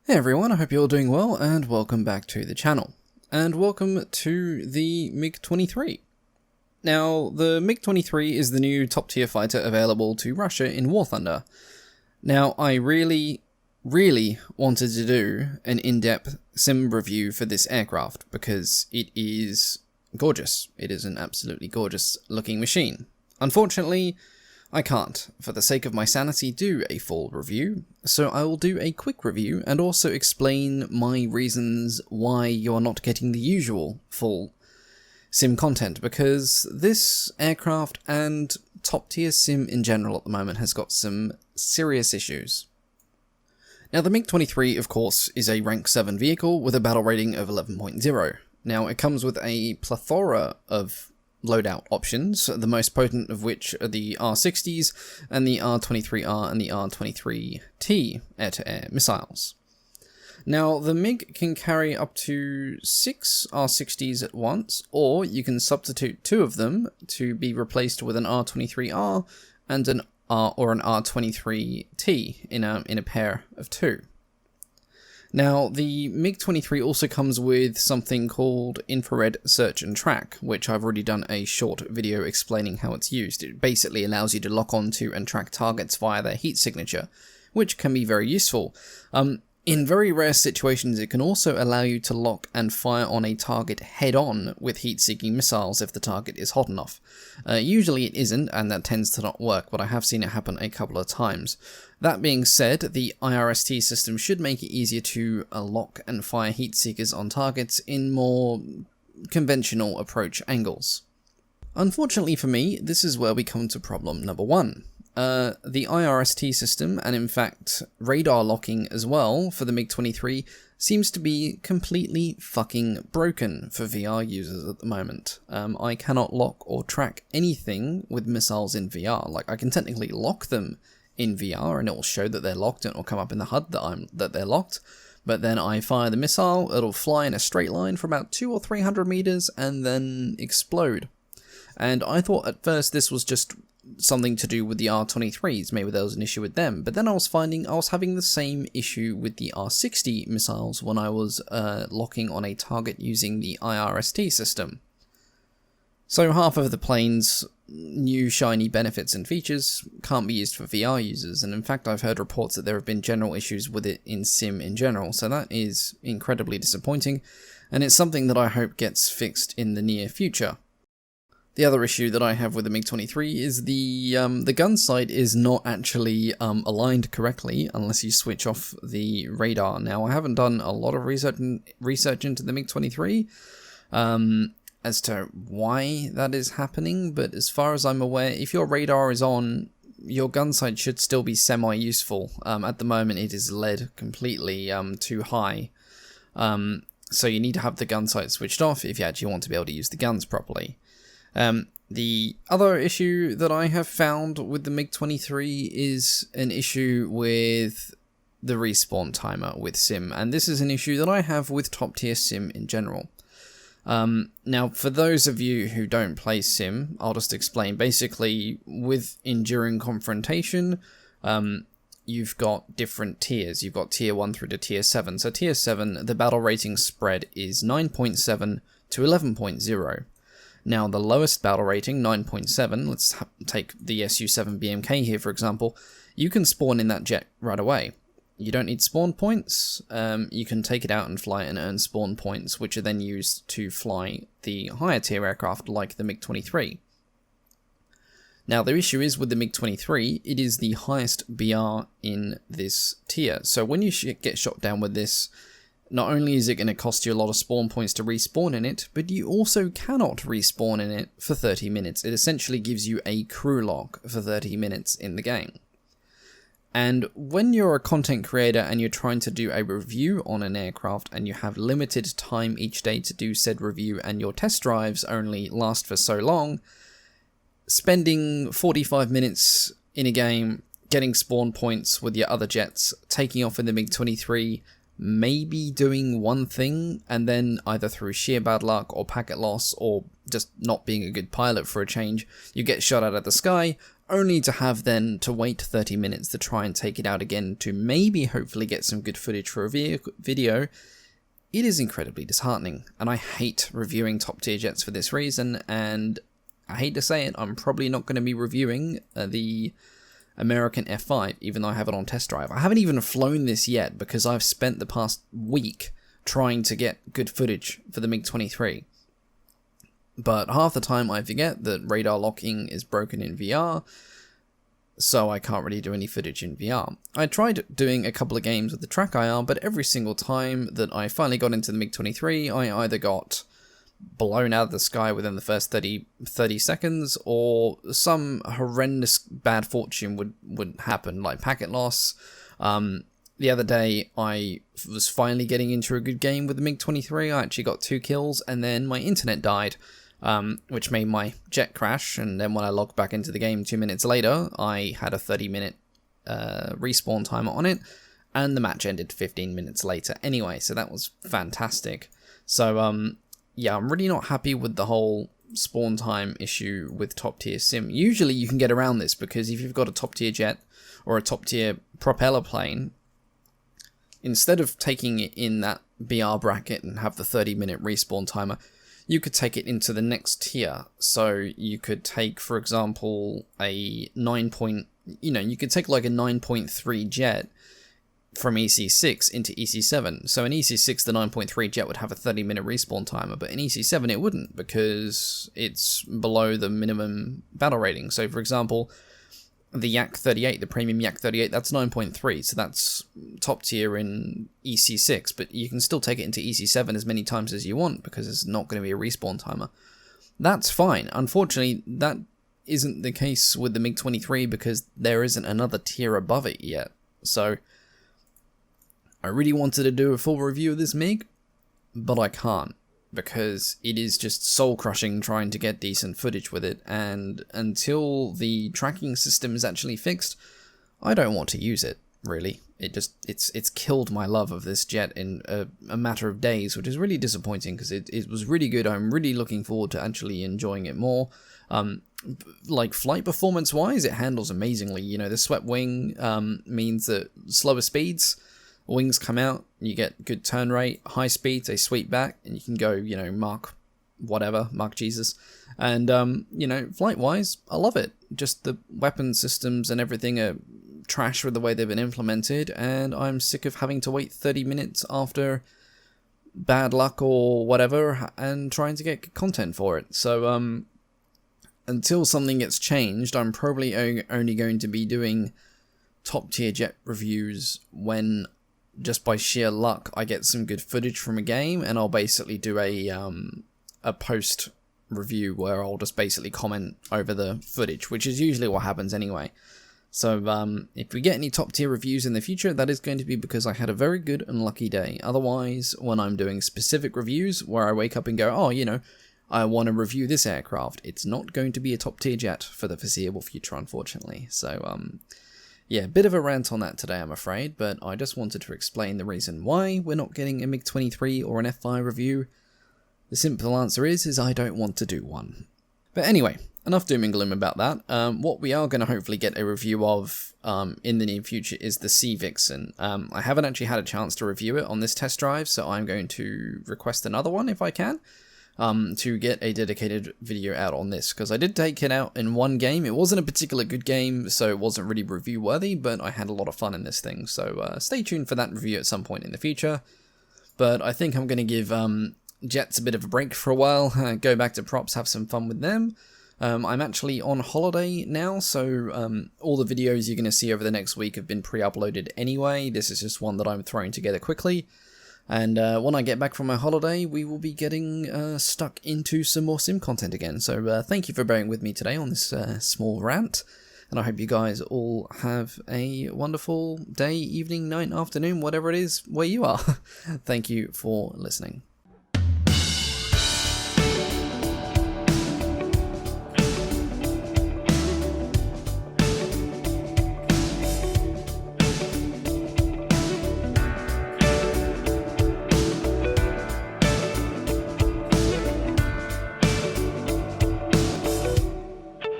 Hey everyone, I hope you're all doing well, and welcome back to the channel. And welcome to the MiG-23. Now, the MiG-23 is the new top-tier fighter available to Russia in War Thunder. Now, I really wanted to do an in-depth sim review for this aircraft, because it is gorgeous. It is an absolutely gorgeous looking machine. Unfortunately, I can't, for the sake of my sanity, do a full review, so I will do a quick review and also explain my reasons why you're not getting the usual full sim content, because this aircraft and top tier sim in general at the moment has got some serious issues. Now, the MiG-23, of course, is a rank 7 vehicle with a battle rating of 11.0. Now, it comes with a plethora of loadout options, the most potent of which are the R60s and the R23R and the R23T air-to-air missiles. Now, the MiG can carry up to 6 R60s at once, or you can substitute 2 of them to be replaced with an R23R and an R23T in a pair of 2. Now, the MiG-23 also comes with something called infrared search and track, which I've already done a short video explaining how it's used. It basically allows you to lock onto and track targets via their heat signature, which can be very useful. In very rare situations, it can also allow you to lock and fire on a target head-on with heat-seeking missiles if the target is hot enough. Usually it isn't, and that tends to not work, but I have seen it happen a couple of times. That being said, the IRST system should make it easier to lock and fire heat seekers on targets in more conventional approach angles. Unfortunately for me, this is where we come to problem number 1. The IRST system, and in fact radar locking as well for the MiG-23, seems to be completely fucking broken for VR users at the moment. I cannot lock or track anything with missiles in VR. Like, I can technically lock them in VR and it will show that they're locked and it will come up in the HUD that they're locked, but then I fire the missile, it'll fly in a straight line for about 200 or 300 meters and then explode. And I thought at first this was just something to do with the R23s, maybe there was an issue with them, but then I was finding I was having the same issue with the R60 missiles when I was locking on a target using the IRST system. So half of the plane's new shiny benefits and features can't be used for VR users, and in fact I've heard reports that there have been general issues with it in sim in general, so that is incredibly disappointing, and it's something that I hope gets fixed in the near future. The other issue that I have with the MiG-23 is the gun sight is not actually aligned correctly unless you switch off the radar. Now, I haven't done a lot of research into the MiG-23 as to why that is happening, but as far as I'm aware, if your radar is on, your gun sight should still be semi-useful. At the moment, it is led completely too high, so you need to have the gun sight switched off if you actually want to be able to use the guns properly. The other issue that I have found with the MiG-23 is an issue with the respawn timer with sim, and this is an issue that I have with top tier sim in general. Now, for those of you who don't play sim, I'll just explain. Basically, with enduring confrontation, you've got different tiers. You've got tier 1 through to tier 7. So tier 7, the battle rating spread is 9.7 to 11.0. Now, the lowest battle rating, 9.7, let's take the Su-7 BMK here, for example, you can spawn in that jet right away. You don't need spawn points, you can take it out and fly it and earn spawn points, which are then used to fly the higher tier aircraft like the MiG-23. Now, the issue is with the MiG-23, it is the highest BR in this tier, so when you get shot down with this, not only is it going to cost you a lot of spawn points to respawn in it, but you also cannot respawn in it for 30 minutes. It essentially gives you a crew lock for 30 minutes in the game. And when you're a content creator and you're trying to do a review on an aircraft and you have limited time each day to do said review and your test drives only last for so long, spending 45 minutes in a game, getting spawn points with your other jets, taking off in the MiG-23, maybe doing one thing, and then either through sheer bad luck or packet loss or just not being a good pilot for a change, you get shot out of the sky, only to have then to wait 30 minutes to try and take it out again to maybe hopefully get some good footage for a video, it is incredibly disheartening. And I hate reviewing top tier jets for this reason, and I hate to say it, I'm probably not going to be reviewing the American F5, even though I have it on test drive. I haven't even flown this yet because I've spent the past week trying to get good footage for the MiG-23. But half the time I forget that radar locking is broken in VR, so I can't really do any footage in VR. I tried doing a couple of games with the TrackIR, but every single time that I finally got into the MiG-23, I either got blown out of the sky within the first 30 seconds, or some horrendous bad fortune would happen, like packet loss. The other day, I was finally getting into a good game with the MiG-23. I actually got 2 kills, and then my internet died, which made my jet crash, and then when I logged back into the game 2 minutes later, I had a 30-minute respawn timer on it, and the match ended 15 minutes later anyway, so that was fantastic. So, yeah, I'm really not happy with the whole spawn time issue with top tier sim. Usually you can get around this, because if you've got a top tier jet or a top tier propeller plane, instead of taking it in that BR bracket and have the 30-minute respawn timer, you could take it into the next tier. So you could take, for example, a 9 point, you could take like a 9.3 jet from EC6 into EC7. So in EC6, the 9.3 jet would have a 30-minute respawn timer, but in EC7 it wouldn't, because it's below the minimum battle rating. So for example, the Yak 38, the premium Yak 38, that's 9.3, so that's top tier in EC6, but you can still take it into EC7 as many times as you want, because it's not going to be a respawn timer. That's fine. Unfortunately, that isn't the case with the MiG-23, because there isn't another tier above it yet. So I really wanted to do a full review of this MiG, but I can't, because it is just soul-crushing trying to get decent footage with it, and until the tracking system is actually fixed, I don't want to use it, really. It's killed my love of this jet in a matter of days, which is really disappointing, because it was really good. I'm really looking forward to actually enjoying it more. Like, flight performance-wise, it handles amazingly. The swept wing means that slower speeds, wings come out, you get good turn rate, high speeds, they sweep back, and you can go, Mach Jesus. And, flight-wise, I love it. Just the weapon systems and everything are trash with the way they've been implemented, and I'm sick of having to wait 30 minutes after bad luck or whatever, and trying to get content for it. So, until something gets changed, I'm probably only going to be doing top-tier jet reviews when, just by sheer luck, I get some good footage from a game, and I'll basically do a post review where I'll just basically comment over the footage, which is usually what happens anyway. So if we get any top tier reviews in the future, that is going to be because I had a very good and lucky day. Otherwise, when I'm doing specific reviews where I wake up and go, oh, I want to review this aircraft, it's not going to be a top tier jet for the foreseeable future, unfortunately. So yeah, a bit of a rant on that today, I'm afraid, but I just wanted to explain the reason why we're not getting a MiG-23 or an F5 review. The simple answer is I don't want to do one. But anyway, enough doom and gloom about that. What we are going to hopefully get a review of in the near future is the Sea Vixen. I haven't actually had a chance to review it on this test drive, so I'm going to request another one if I can. To get a dedicated video out on this, because I did take it out in one game. It wasn't a particular good game, so it wasn't really review worthy, but I had a lot of fun in this thing, so stay tuned for that review at some point in the future. But I think I'm going to give jets a bit of a break for a while, go back to props, have some fun with them. I'm actually on holiday now, so all the videos you're going to see over the next week have been pre-uploaded anyway. This is just one that I'm throwing together quickly. And when I get back from my holiday, we will be getting stuck into some more sim content again. So thank you for bearing with me today on this small rant. And I hope you guys all have a wonderful day, evening, night, afternoon, whatever it is where you are. Thank you for listening.